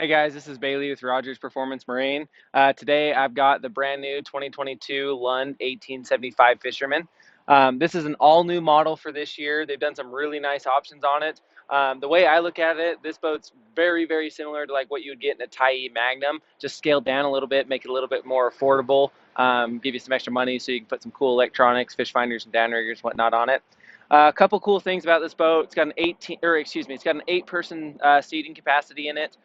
Hey guys, this is Bailey with Rogers Performance Marine. Today I've got the brand new 2022 Lund 1875 Fisherman. This is an all new model for this year. They've done some really nice options on it. The way I look at it, this boat's very similar to like what you would get in a Tyee Magnum, just scaled down a little bit, make it a little bit more affordable, give you some extra money so you can put some cool electronics, fish finders and downriggers, whatnot on it. A couple cool things about this boat: it's got an it's got an 8-person seating capacity in it.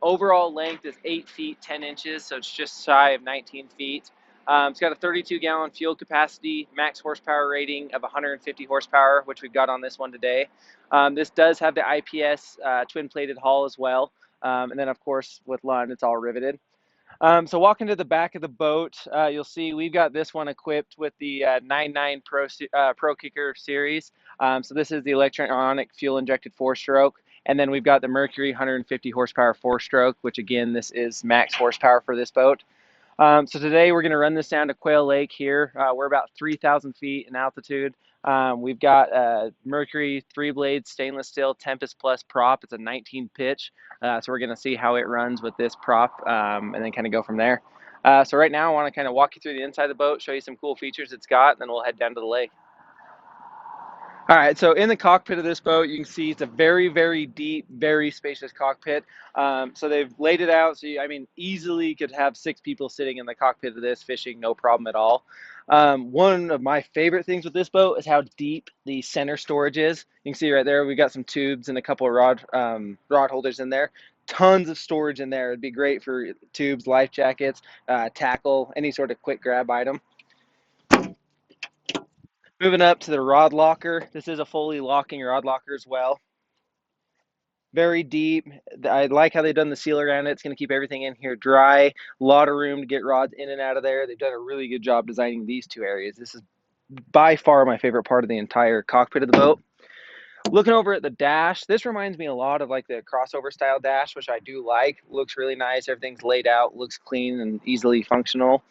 Overall length is 8 feet 10 inches, so it's just shy of 19 feet. It's got a 32-gallon fuel capacity, max horsepower rating of 150 horsepower, which we've got on this one today. This does have the IPS twin-plated hull as well, and then of course with Lund, it's all riveted. So walking to the back of the boat, you'll see we've got this one equipped with the 99 Pro Kicker series. So this is the electronic fuel injected 4-stroke. And then we've got the Mercury 150 horsepower 4-stroke, which again, this is max horsepower for this boat. So today we're going to run this down to Quail Lake here. We're about 3,000 feet in altitude. We've got a Mercury 3-blade stainless steel Tempest Plus prop. It's a 19 pitch. So we're going to see how it runs with this prop and then kind of go from there. So right now I want to kind of walk you through the inside of the boat, show you some cool features it's got, and then we'll head down to the lake. All right, so in the cockpit of this boat, you can see it's a very deep, very spacious cockpit. So they've laid it out so easily could have 6 people sitting in the cockpit of this fishing, no problem at all. One of my favorite things with this boat is how deep the center storage is. You can see right there, we've got some tubes and a couple of rod holders in there. Tons of storage in there. It'd be great for tubes, life jackets, tackle, any sort of quick grab item. Moving up to the rod locker. This is a fully locking rod locker as well. Very deep. I like how they've done the seal around it. It's going to keep everything in here dry. A lot of room to get rods in and out of there. They've done a really good job designing these 2 areas. This is by far my favorite part of the entire cockpit of the boat. Looking over at the dash, this reminds me a lot of like the crossover style dash, which I do like. Looks really nice. Everything's laid out, looks clean and easily functional.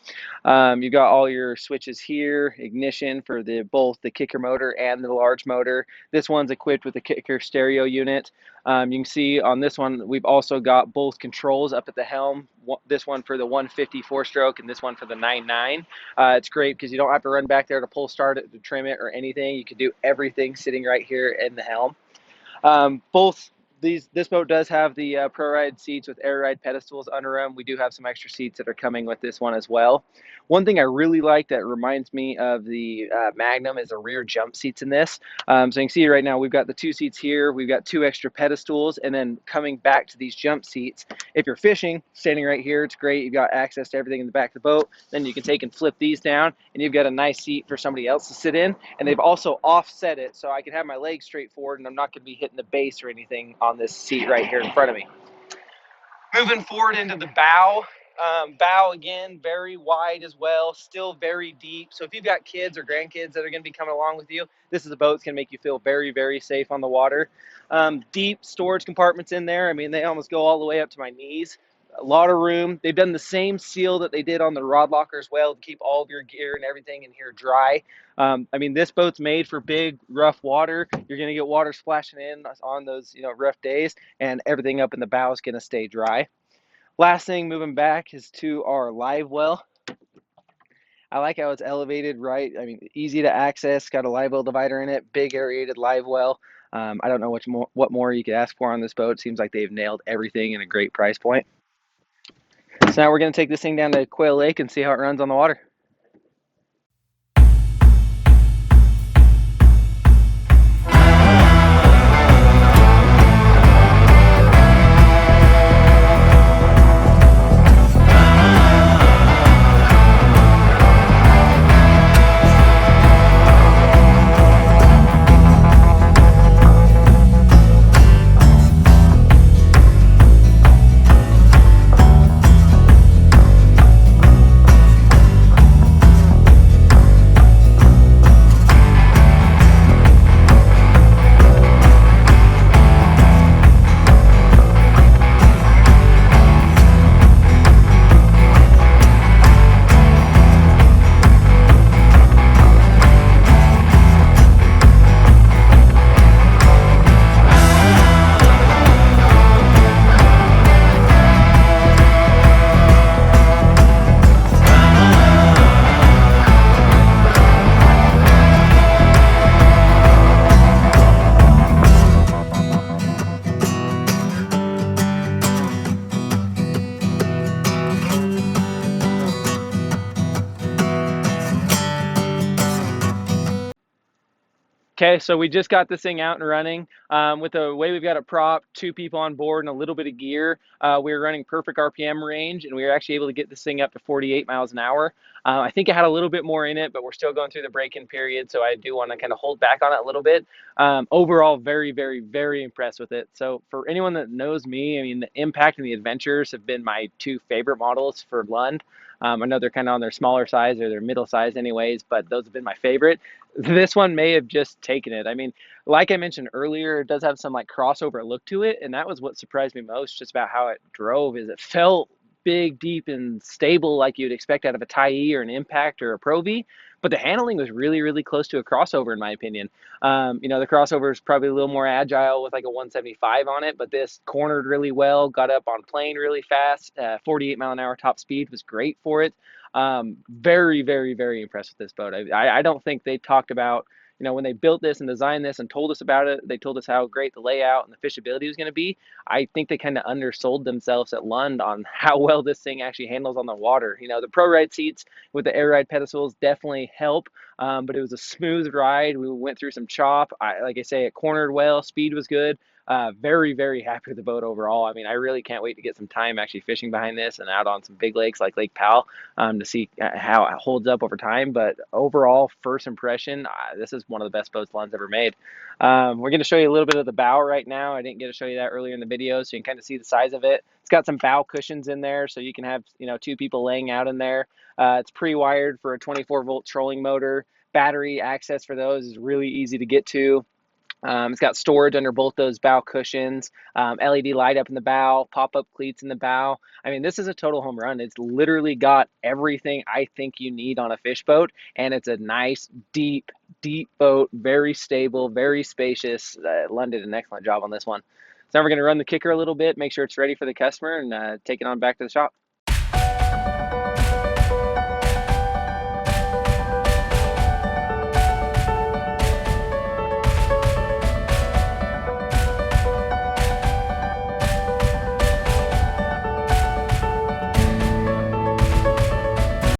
You've got all your switches here, ignition for both the kicker motor and the large motor. This one's equipped with a kicker stereo unit. You can see on this one, we've also got both controls up at the helm. This one for the 150 4-stroke and this one for the 99. It's great because you don't have to run back there to pull start it, to trim it or anything. You can do everything sitting right here in the helm. This boat does have the Pro Ride seats with air ride pedestals under them. We do have some extra seats that are coming with this one as well. One thing I really like that reminds me of the Magnum is the rear jump seats in this. So you can see right now we've got the 2 seats here. We've got 2 extra pedestals, and then coming back to these jump seats. If you're fishing, standing right here, it's great. You've got access to everything in the back of the boat. Then you can take and flip these down, and you've got a nice seat for somebody else to sit in. And they've also offset it so I can have my legs straight forward, and I'm not going to be hitting the base or anything on this seat right here in front of me. Moving forward into the bow. Bow again, very wide as well, still very deep. So if you've got kids or grandkids that are going to be coming along with you, this is a boat that's going to make you feel very safe on the water. Deep storage compartments in there. They almost go all the way up to my knees. A lot of room. They've done the same seal that they did on the rod locker as well to keep all of your gear and everything in here dry. This boat's made for big, rough water. You're going to get water splashing in on those, rough days, and everything up in the bow is going to stay dry. Last thing moving back is to our live well. I like how it's elevated right. Easy to access, got a live well divider in it, big aerated live well. I don't know what more you could ask for on this boat. Seems like they've nailed everything in a great price point. So now we're going to take this thing down to Quail Lake and see how it runs on the water. Okay, so we just got this thing out and running. With the way we've got it propped, 2 people on board, and a little bit of gear, we were running perfect RPM range, and we were actually able to get this thing up to 48 miles an hour. I think it had a little bit more in it, but we're still going through the break-in period, so I do want to kind of hold back on it a little bit. Overall, very, very, very impressed with it. So for anyone that knows me, I mean, the Impact and the Adventures have been my 2 favorite models for Lund. I know they're kind of on their smaller size or their middle size anyways, but those have been my favorite. This one may have just taken it. I mean, like I mentioned earlier, it does have some like crossover look to it, and that was what surprised me most just about how it drove is it felt big, deep, and stable like you'd expect out of a Tyee or an Impact or a Pro V, but the handling was really, really close to a crossover in my opinion. The crossover is probably a little more agile with like a 175 on it, but this cornered really well, got up on plane really fast. 48-mile-an-hour top speed was great for it. Very, very, very impressed with this boat. I don't think they talked about, when they built this and designed this and told us about it, they told us how great the layout and the fishability was going to be. I think they kind of undersold themselves at Lund on how well this thing actually handles on the water. The pro ride seats with the air ride pedestals definitely help, but it was a smooth ride. We went through some chop. Like I say, it cornered well, speed was good. Very, very happy with the boat overall. I mean, I really can't wait to get some time actually fishing behind this and out on some big lakes like Lake Powell, to see how it holds up over time. But overall, first impression, this is one of the best boats Lund's ever made. We're going to show you a little bit of the bow right now. I didn't get to show you that earlier in the video, so you can kind of see the size of it. It's got some bow cushions in there, so you can have 2 people laying out in there. It's pre-wired for a 24-volt trolling motor. Battery access for those is really easy to get to. It's got storage under both those bow cushions, LED light up in the bow, pop-up cleats in the bow. I mean, this is a total home run. It's literally got everything I think you need on a fish boat, and it's a nice, deep, deep boat, very stable, very spacious. Lund did an excellent job on this one. So now we're going to run the kicker a little bit, make sure it's ready for the customer, and take it on back to the shop.